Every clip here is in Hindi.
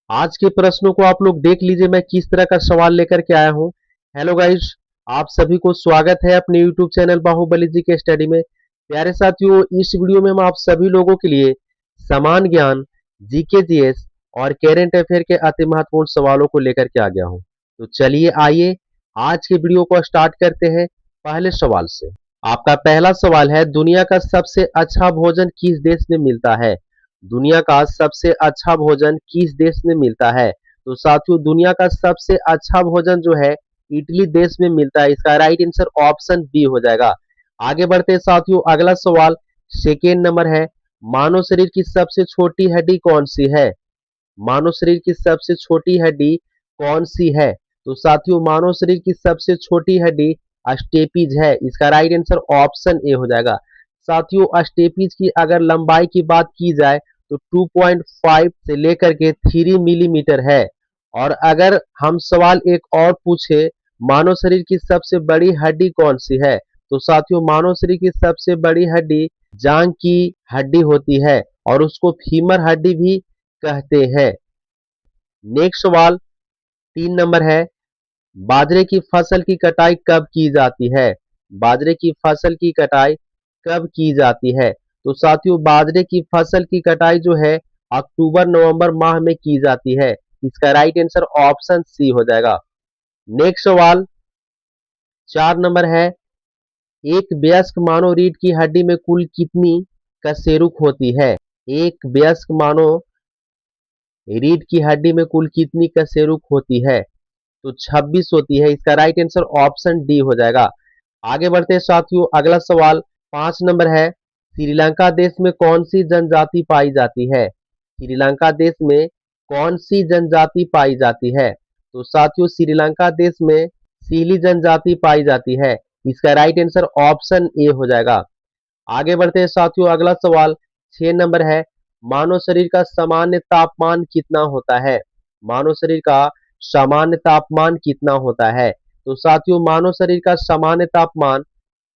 आज के प्रश्नों को आप लोग देख लीजिए, मैं किस तरह का सवाल लेकर के आया हूँ। हेलो गाइस, आप सभी को स्वागत है अपने यूट्यूब चैनल बाहुबली जी के स्टडी में। प्यारे साथियों, इस वीडियो में मैं आप सभी लोगों के लिए समान ज्ञान, जीके जीएस और करेंट अफेयर के अति महत्वपूर्ण सवालों को लेकर के आ गया हूँ। तो चलिए आइए आज के वीडियो को स्टार्ट करते हैं पहले सवाल से। आपका पहला सवाल है, दुनिया का सबसे अच्छा भोजन किस देश में मिलता है? दुनिया का सबसे अच्छा भोजन किस देश में मिलता है? तो साथियों, दुनिया का सबसे अच्छा भोजन जो है इटली देश में मिलता है। इसका राइट आंसर ऑप्शन बी हो जाएगा। आगे बढ़ते हैं साथियों, अगला सवाल सेकेंड नंबर है, मानव शरीर की सबसे छोटी हड्डी कौन सी है? मानव शरीर की सबसे छोटी हड्डी कौन सी है? तो साथियों, मानव शरीर की सबसे छोटी हड्डी स्टेपीज है। इसका राइट आंसर ऑप्शन ए हो जाएगा। साथियों, स्टेपीज की अगर लंबाई की बात की जाए तो 2.5 से लेकर के 3 मिलीमीटर है। और अगर हम सवाल एक और पूछे, मानव शरीर की सबसे बड़ी हड्डी कौन सी है? तो साथियों, मानव शरीर की सबसे बड़ी हड्डी जांग की हड्डी होती है और उसको फीमर हड्डी भी कहते हैं। नेक्स्ट सवाल 3 नंबर है, बाजरे की फसल की कटाई कब की जाती है? बाजरे की फसल की कटाई कब की जाती है? तो साथियों, बाजरे की फसल की कटाई जो है अक्टूबर नवंबर माह में की जाती है। इसका राइट आंसर ऑप्शन सी हो जाएगा। नेक्स्ट सवाल 4 नंबर है, एक वयस्क मानव रीढ़ की हड्डी में कुल कितनी कशेरुक होती है? एक वयस्क मानव रीढ़ की हड्डी में कुल कितनी कशेरुक होती है? तो 26 होती है। इसका राइट आंसर ऑप्शन डी हो जाएगा। आगे बढ़ते हैं साथियों, अगला सवाल 5 नंबर है, श्रीलंका देश में कौन सी जनजाति पाई जाती है? श्रीलंका देश में कौन सी जनजाति पाई जाती है? तो साथियों, श्रीलंका देश में सीली जनजाति पाई जाती है। इसका राइट आंसर ऑप्शन ए हो जाएगा। आगे बढ़ते हैं साथियों, अगला सवाल 6 नंबर है, मानव शरीर का सामान्य तापमान कितना होता है? मानव शरीर का सामान्य तापमान कितना होता है? तो साथियों, मानव शरीर का सामान्य तापमान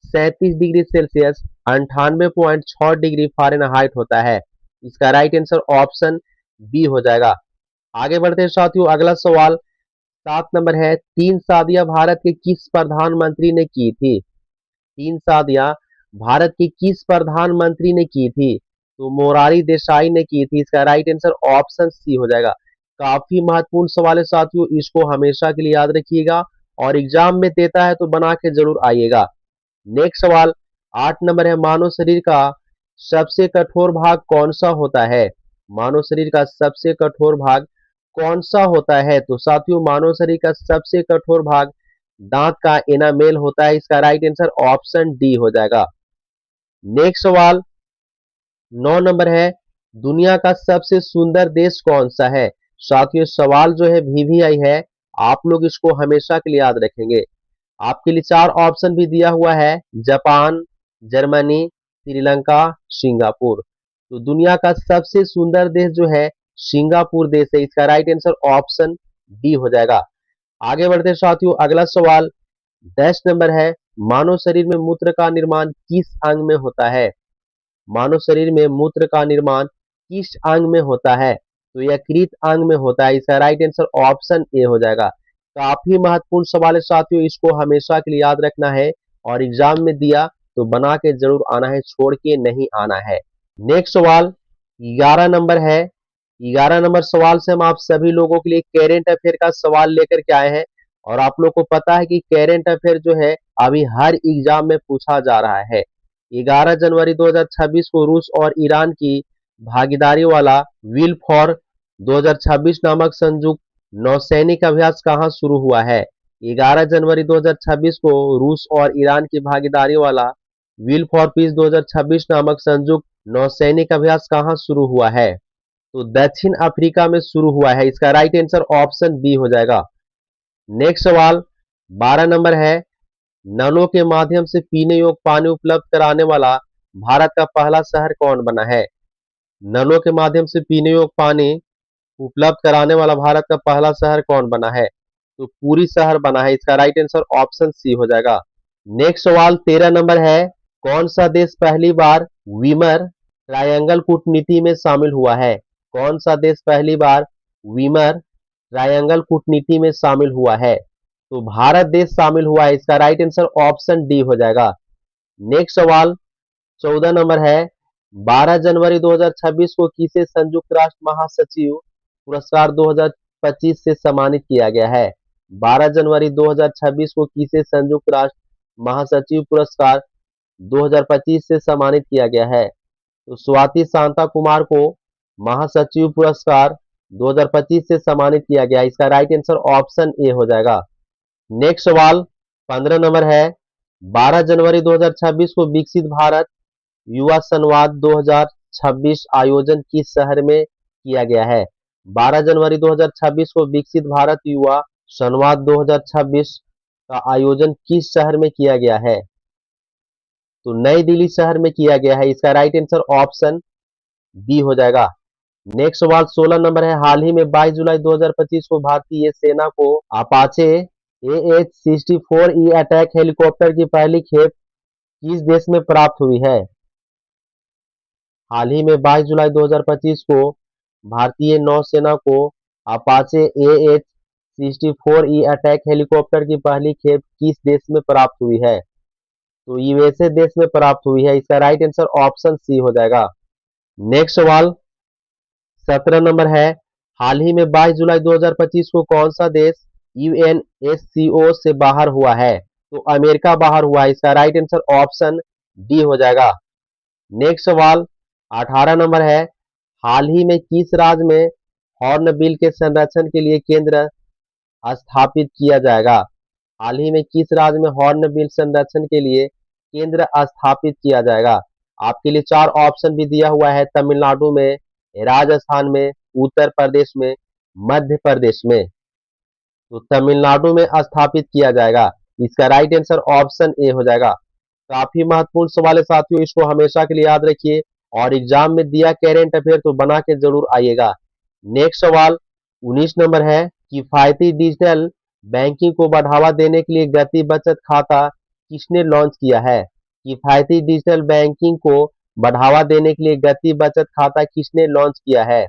37 डिग्री सेल्सियस 98.6 डिग्री फ़ारेनहाइट होता है। इसका राइट आंसर ऑप्शन बी हो जाएगा। आगे बढ़ते हैं साथियों, अगला सवाल 7 नंबर है, 3 शादियां भारत के किस प्रधानमंत्री ने की थी? 3 शादियां भारत के किस प्रधानमंत्री ने की थी? तो मोरारी देसाई ने की थी। इसका राइट आंसर ऑप्शन सी हो जाएगा। काफी महत्वपूर्ण सवाल है साथियों, इसको हमेशा के लिए याद रखिएगा और एग्जाम में देता है तो बना के जरूर आइएगा। नेक्स्ट सवाल 8 नंबर है, मानव शरीर का सबसे कठोर भाग कौन सा होता है? मानव शरीर का सबसे कठोर भाग कौन सा होता है? तो साथियों, मानव शरीर का सबसे कठोर भाग दांत का एनामेल होता है। इसका राइट आंसर ऑप्शन डी हो जाएगा। नेक्स्ट सवाल 9 नंबर है, दुनिया का सबसे सुंदर देश कौन सा है? साथियों, सवाल जो है वीवीआई है, आप लोग इसको हमेशा के लिए याद रखेंगे। आपके लिए 4 ऑप्शन भी दिया हुआ है, जापान, जर्मनी, श्रीलंका, सिंगापुर। तो दुनिया का सबसे सुंदर देश जो है सिंगापुर देश है। इसका राइट आंसर ऑप्शन डी हो जाएगा। आगे बढ़ते हैं साथियों, अगला सवाल 10 नंबर है, मानव शरीर में मूत्र का निर्माण किस अंग में होता है? मानव शरीर में मूत्र का निर्माण किस अंग में होता है? तो यकृत अंग में होता है। इसका राइट आंसर ऑप्शन ए हो जाएगा। काफी महत्वपूर्ण सवाल है साथियों, इसको हमेशा के लिए याद रखना है और एग्जाम में दिया तो बना के जरूर आना है, छोड़ के नहीं आना है। नेक्स्ट सवाल 11 नंबर है। 11 नंबर सवाल से हम आप सभी लोगों के लिए करेंट अफेयर का सवाल लेकर के आए हैं। और आप लोग को पता है कि करेंट अफेयर जो है अभी हर एग्जाम में पूछा जा रहा है। 11 जनवरी 2026 को रूस और ईरान की भागीदारी वाला विल फॉर 2026 नामक संयुक्त नौसैनिक अभ्यास कहाँ शुरू हुआ है? 11 जनवरी 2026 को रूस और ईरान की भागीदारी वाला विल फॉर पीस 2026 नामक संयुक्त नौसैनिक अभ्यास कहाँ शुरू हुआ है? तो दक्षिण अफ्रीका में शुरू हुआ है। इसका राइट आंसर ऑप्शन बी हो जाएगा। नेक्स्ट सवाल 12 नंबर है, नलों के माध्यम से पीने योग्य पानी उपलब्ध कराने वाला भारत का पहला शहर कौन बना है? नलों के माध्यम से पीने योग्य पानी उपलब्ध कराने वाला भारत का पहला शहर कौन बना है? तो पूरी शहर बना है। इसका राइट आंसर ऑप्शन सी हो जाएगा। नेक्स्ट सवाल 13 नंबर है, कौन सा देश पहली बार वीमर ट्रायंगल कूटनीति में शामिल हुआ है? कौन सा देश पहली बार वीमर ट्रायंगल कूटनीति में शामिल हुआ है? तो भारत देश शामिल हुआ है। इसका राइट आंसर ऑप्शन डी हो जाएगा। नेक्स्ट सवाल 14 नंबर है, 12 जनवरी 2026 को किसे संयुक्त राष्ट्र महासचिव पुरस्कार 2025 से सम्मानित किया गया है? 12 जनवरी 2026 को किसे संयुक्त राष्ट्र महासचिव पुरस्कार 2025 से सम्मानित किया गया है? तो स्वाति शांता कुमार को महासचिव पुरस्कार 2025 से सम्मानित किया गया। इसका राइट आंसर ऑप्शन ए हो जाएगा। नेक्स्ट सवाल 15 नंबर है, 12 जनवरी 2026 को विकसित भारत युवा संवाद 2026 आयोजन किस शहर में किया गया है? 12 जनवरी 2026 को विकसित भारत युवा संवाद 2026 का आयोजन किस शहर में किया गया है? तो नई दिल्ली शहर में किया गया है। इसका राइट आंसर ऑप्शन बी हो जाएगा। नेक्स्ट सवाल 16 नंबर है, हाल ही में 22 जुलाई 2025 को भारतीय सेना को अपाचे AH-64E अटैक हेलीकॉप्टर की पहली खेप किस देश में प्राप्त हुई है? हाल ही में 22 जुलाई 2025 को भारतीय नौसेना को अपाचे AH-64E अटैक हेलीकॉप्टर की पहली खेप किस देश में प्राप्त हुई है? तो यूएसए देश में प्राप्त हुई है। इसका राइट आंसर ऑप्शन सी हो जाएगा। नेक्स्ट सवाल 17 नंबर है, हाल ही में 22 जुलाई 2025 को कौन सा देश यूएनएससीओ से बाहर हुआ है? तो अमेरिका बाहर हुआ है। इसका राइट आंसर ऑप्शन डी हो जाएगा। नेक्स्ट सवाल 18 नंबर है, हाल ही में किस राज्य में हॉर्नबिल के संरक्षण के लिए केंद्र स्थापित किया जाएगा? हाल ही में किस राज्य में हॉर्नबिल संरक्षण के लिए केंद्र स्थापित किया जाएगा? आपके लिए चार ऑप्शन भी दिया हुआ है, तमिलनाडु में, राजस्थान में, उत्तर प्रदेश में, मध्य प्रदेश में। तो तमिलनाडु में स्थापित किया जाएगा। इसका राइट आंसर ऑप्शन ए हो जाएगा। काफी महत्वपूर्ण सवाल है साथियों, इसको हमेशा के लिए याद रखिए और एग्जाम में दिया करेंट अफेयर तो बना के जरूर आइएगा। नेक्स्ट सवाल 19 नंबर है, किफायती डिजिटल बैंकिंग को बढ़ावा देने के लिए गति बचत खाता किसने लॉन्च किया है? किफायती डिजिटल बैंकिंग को बढ़ावा देने के लिए गति बचत खाता किसने लॉन्च किया है?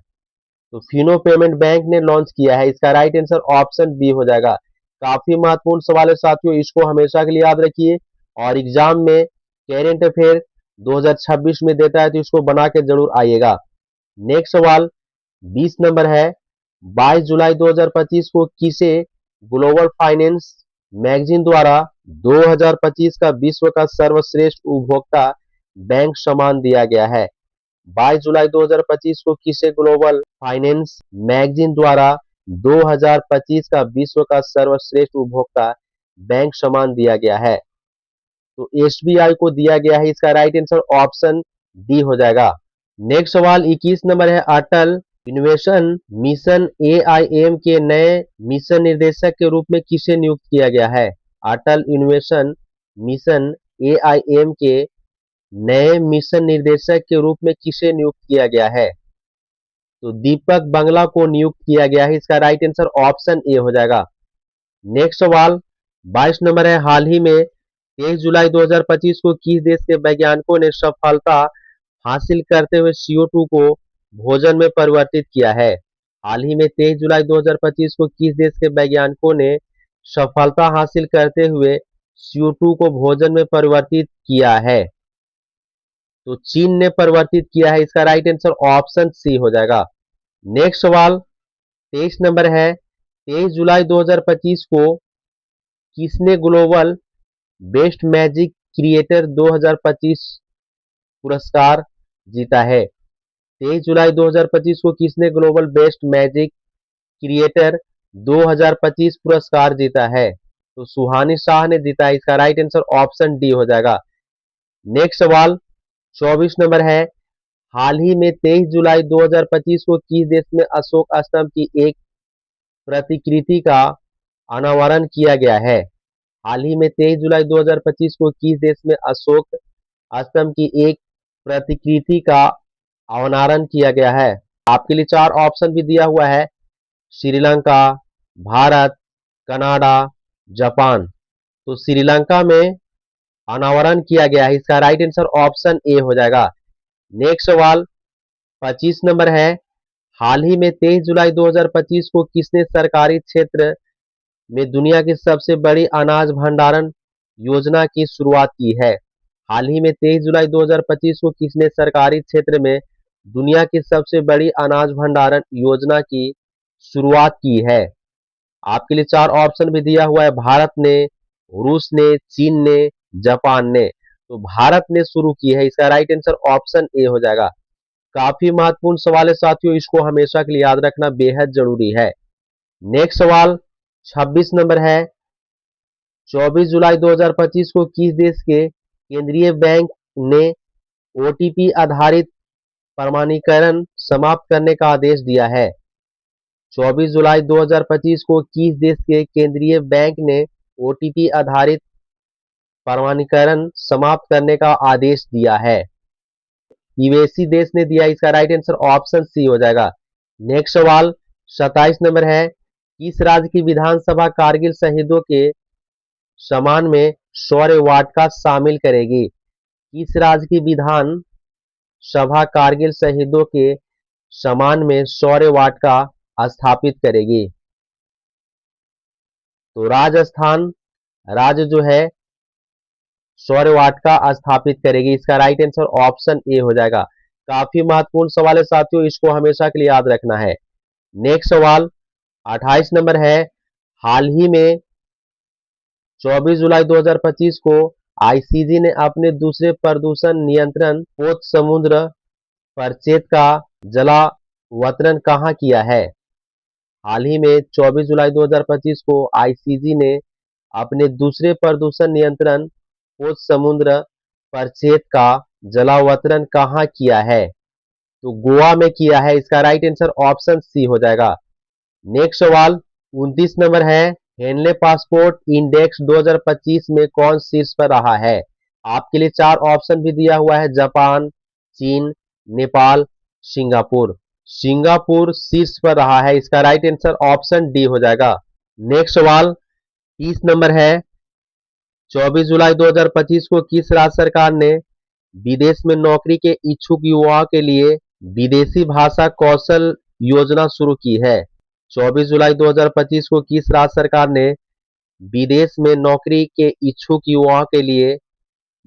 तो फिनो पेमेंट बैंक ने लॉन्च किया है। इसका राइट आंसर ऑप्शन बी हो जाएगा। काफी महत्वपूर्ण सवाल है साथियों, इसको हमेशा के लिए याद रखिए और एग्जाम में करेंट अफेयर 2026 में देता है तो इसको बना के जरूर आइएगा। नेक्स्ट सवाल 20 नंबर है, 22 जुलाई 2025 को किसे ग्लोबल फाइनेंस मैगजीन द्वारा 2025 का विश्व का सर्वश्रेष्ठ उपभोक्ता बैंक सम्मान दिया गया है? 22 जुलाई 2025 को किसे ग्लोबल फाइनेंस मैगजीन द्वारा 2025 का विश्व का सर्वश्रेष्ठ उपभोक्ता बैंक सम्मान दिया गया है? तो एसबीआई को दिया गया है। इसका राइट आंसर ऑप्शन डी हो जाएगा। नेक्स्ट सवाल 21 नंबर है, अटल इनोवेशन मिशन AIM के नए मिशन निर्देशक के रूप में किसे नियुक्त किया गया है? अटल इनोवेशन मिशन AIM के नए मिशन निर्देशक के रूप में किसे नियुक्त किया गया है? तो दीपक बंगला को नियुक्त किया गया है। इसका राइट आंसर ऑप्शन ए हो जाएगा। नेक्स्ट सवाल 22 नंबर है, हाल ही में 23 जुलाई 2025 को किस देश के वैज्ञानिकों ने सफलता हासिल करते हुए CO2 को भोजन में परिवर्तित किया है? हाल ही में 23 जुलाई 2025 को किस देश के वैज्ञानिकों ने सफलता हासिल करते हुए CO2 को भोजन में परिवर्तित किया है? तो चीन ने परिवर्तित किया है। इसका राइट आंसर ऑप्शन सी हो जाएगा। नेक्स्ट सवाल 23 नंबर है, 23 जुलाई 2025 को किसने ग्लोबल बेस्ट मैजिक क्रिएटर 2025 पुरस्कार जीता है? 23 जुलाई 2025 को किसने ग्लोबल बेस्ट मैजिक क्रिएटर 2025 पुरस्कार जीता है? तो सुहानी शाह ने जीता है। इसका राइट आंसर ऑप्शन डी हो जाएगा। नेक्स्ट सवाल 24 नंबर है, हाल ही में 23 जुलाई 2025 को किस देश में अशोक स्तंभ की एक प्रतिकृति का अनावरण किया गया है? हाल ही में 23 जुलाई 2025 को किस देश में अशोक स्तंभ की एक प्रतिकृति का अनावरण किया गया है? आपके लिए चार ऑप्शन भी दिया हुआ है, श्रीलंका, भारत, कनाडा, जापान। तो श्रीलंका में अनावरण किया गया है। इसका राइट आंसर ऑप्शन ए हो जाएगा। नेक्स्ट सवाल 25 नंबर है, हाल ही में 23 जुलाई 2025 को किसने सरकारी क्षेत्र में दुनिया की सबसे बड़ी अनाज भंडारण योजना की शुरुआत की है? हाल ही में 23 जुलाई 2025 को किसने सरकारी क्षेत्र में दुनिया की सबसे बड़ी अनाज भंडारण योजना की शुरुआत की है? आपके लिए चार ऑप्शन भी दिया हुआ है। भारत ने, रूस ने, चीन ने, जापान ने। तो भारत ने शुरू की है, इसका राइट आंसर ऑप्शन ए हो जाएगा। काफी महत्वपूर्ण सवाल है साथियों, इसको हमेशा के लिए याद रखना बेहद जरूरी है। नेक्स्ट सवाल 26 नंबर है। 24 जुलाई 2025 को किस देश के केंद्रीय बैंक ने ओटीपी आधारित प्रमाणीकरण समाप्त करने का आदेश दिया है? 24 जुलाई 2025 को किस देश के केंद्रीय बैंक ने ओटीपी आधारित प्रमाणीकरण समाप्त करने का आदेश दिया है? यूएसी देश ने दिया, इसका राइट आंसर ऑप्शन सी हो जाएगा। नेक्स्ट सवाल 27 नंबर है। किस राज्य की विधानसभा कारगिल शहीदों के सम्मान में शौर्य वाटिका शामिल करेगी? किस राज्य की विधान सभा कारगिल शहीदों के सम्मान में शौर्य वाटिका स्थापित करेगी? तो राजस्थान राज्य जो है शौर्य वाटिका स्थापित करेगी, इसका राइट आंसर ऑप्शन ए हो जाएगा। काफी महत्वपूर्ण सवाल है साथियों, इसको हमेशा के लिए याद रखना है। नेक्स्ट सवाल 28 नंबर है। हाल ही में 24 जुलाई 2025 को आईसीजे ने अपने दूसरे प्रदूषण नियंत्रण पोत समुद्र परिच्छेद का जलावतरण कहाँ किया है? हाल ही में 24 जुलाई 2025 को आईसीजे ने अपने दूसरे प्रदूषण नियंत्रण पोत समुद्र परिच्छेद का जलावतरण कहाँ किया है? तो गोवा में किया है, इसका राइट आंसर ऑप्शन सी हो जाएगा। नेक्स्ट सवाल 29 नंबर है। हेनले पासपोर्ट इंडेक्स 2025 में कौन शीर्ष पर रहा है? आपके लिए चार ऑप्शन भी दिया हुआ है। जापान, चीन, नेपाल, सिंगापुर। सिंगापुर शीर्ष पर रहा है, इसका राइट आंसर ऑप्शन डी हो जाएगा। नेक्स्ट सवाल 30 नंबर है। 24 जुलाई 2025 को किस राज्य सरकार ने विदेश में नौकरी के इच्छुक युवाओं के लिए विदेशी भाषा कौशल योजना शुरू की है? 24 जुलाई 2025 को किस राज्य सरकार ने विदेश में नौकरी के इच्छुक युवाओं के लिए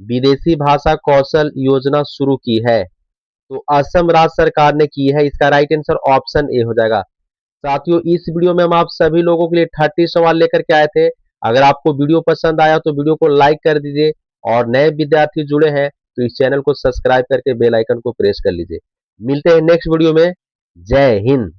विदेशी भाषा कौशल योजना शुरू की है? तो असम राज्य सरकार ने की है, इसका राइट आंसर ऑप्शन ए हो जाएगा। साथियों इस वीडियो में हम आप सभी लोगों के लिए 30 सवाल लेकर के आए थे। अगर आपको वीडियो पसंद आया तो वीडियो को लाइक कर दीजिए, और नए विद्यार्थी जुड़े हैं तो इस चैनल को सब्सक्राइब करके बेल आइकन को प्रेस कर लीजिए। मिलते हैं नेक्स्ट वीडियो में। जय हिंद।